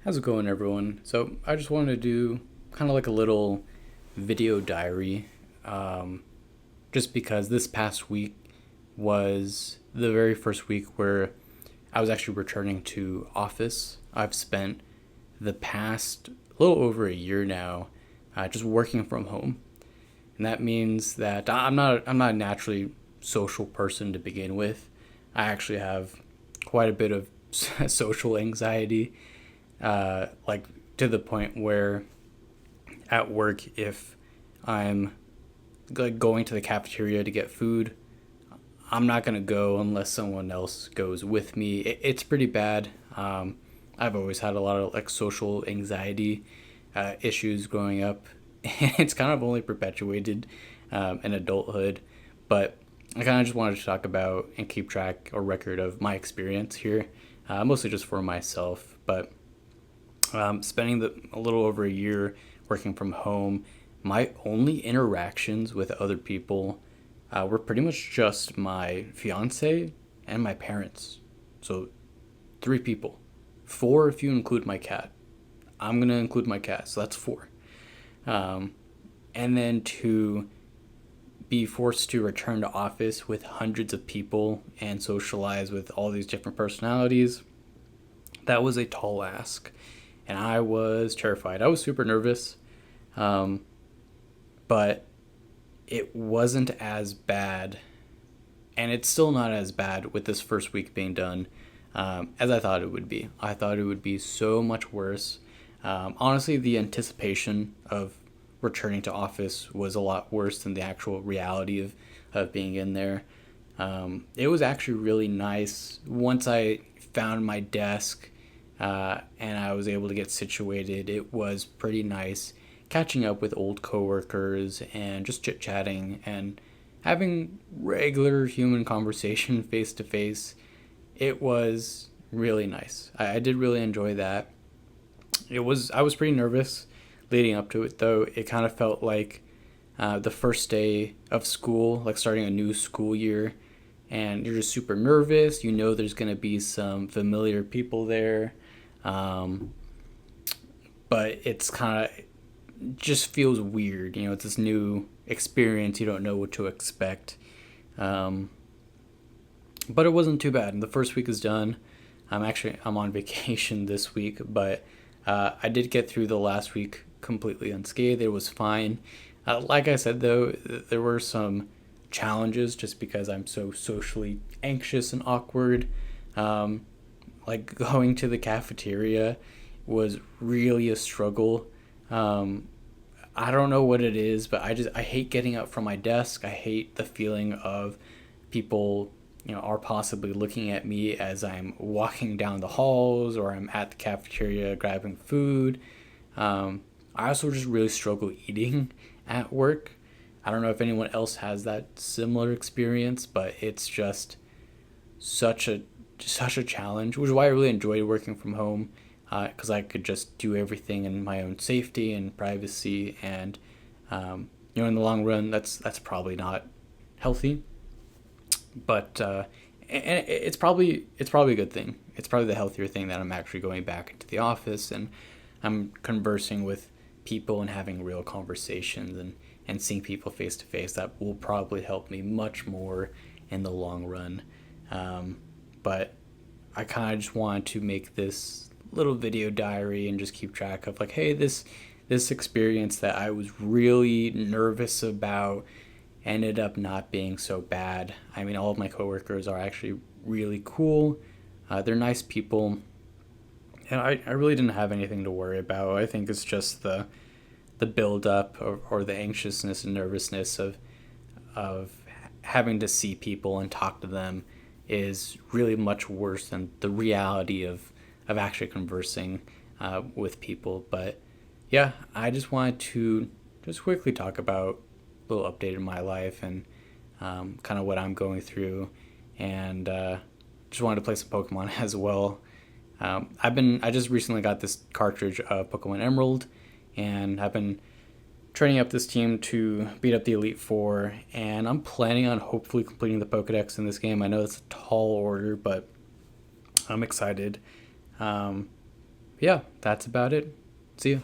How's it going, everyone? So, I just wanted to do kind of like a little video diary, um, just because this past week was the very first week where I was actually returning to office. I've spent the past little over a year now just working from home, and that means that I'm not a naturally social person to begin with. I actually have quite a bit of social anxiety, like to the point where at work, if I'm like going to the cafeteria to get food, I'm not gonna go unless someone else goes with me. It's pretty bad. I've always had a lot of like social anxiety issues growing up, and it's kind of only perpetuated in adulthood. But I kind of just wanted to talk about and keep track or record of my experience here, mostly just for myself. But spending a little over a year working from home, my only interactions with other people were pretty much just my fiance and my parents. So three people, four if you include my cat. I'm gonna include my cat, so that's four. Um, and then to be forced to return to office with hundreds of people and socialize with all these different personalities, that was a tall ask, and I was terrified. I was super nervous, um, but it wasn't as bad, and it's still not as bad with this first week being done as I thought it would be. I thought it would be so much worse. Honestly, the anticipation of returning to office was a lot worse than the actual reality of being in there. It was actually really nice once I found my desk and I was able to get situated. It was pretty nice catching up with old coworkers and just chit chatting and having regular human conversation face to face. It was really nice. I did really enjoy that. I was pretty nervous leading up to it, though. It kind of felt like the first day of school, like starting a new school year, and you're just super nervous. You know there's going to be some familiar people there, um, but it's kind of just feels weird. You know, it's this new experience. You don't know what to expect. Um, but it wasn't too bad. And the first week is done. I'm on vacation this week, but I did get through the last week completely unscathed. It was fine. Like I said, though, there were some challenges just because I'm so socially anxious and awkward. Um, like going to the cafeteria was really a struggle. Um, I don't know what it is, but I hate getting up from my desk. I hate the feeling of people, are possibly looking at me as I'm walking down the halls or I'm at the cafeteria grabbing food. I also just really struggle eating at work. I don't know if anyone else has that similar experience, but it's just such a such a challenge, which is why I really enjoyed working from home, because I could just do everything in my own safety and privacy, and in the long run, that's probably not healthy, but and it's probably a good thing. It's probably the healthier thing that I'm actually going back into the office and I'm conversing with people and having real conversations and seeing people face to face. That will probably help me much more in the long run. But I kind of just wanted to make this little video diary and just keep track of like, hey, this experience that I was really nervous about ended up not being so bad. I mean, all of my coworkers are actually really cool. They're nice people, and I really didn't have anything to worry about. I think it's just the build up or the anxiousness and nervousness of having to see people and talk to them is really much worse than the reality of actually conversing with people. But yeah, I just wanted to just quickly talk about a little update in my life and kind of what I'm going through, and just wanted to play some Pokemon as well. I just recently got this cartridge of Pokemon Emerald, and I've been training up this team to beat up the Elite Four, and I'm planning on hopefully completing the Pokedex in this game. I know it's a tall order, but I'm excited. Um, Yeah, that's about it. See ya.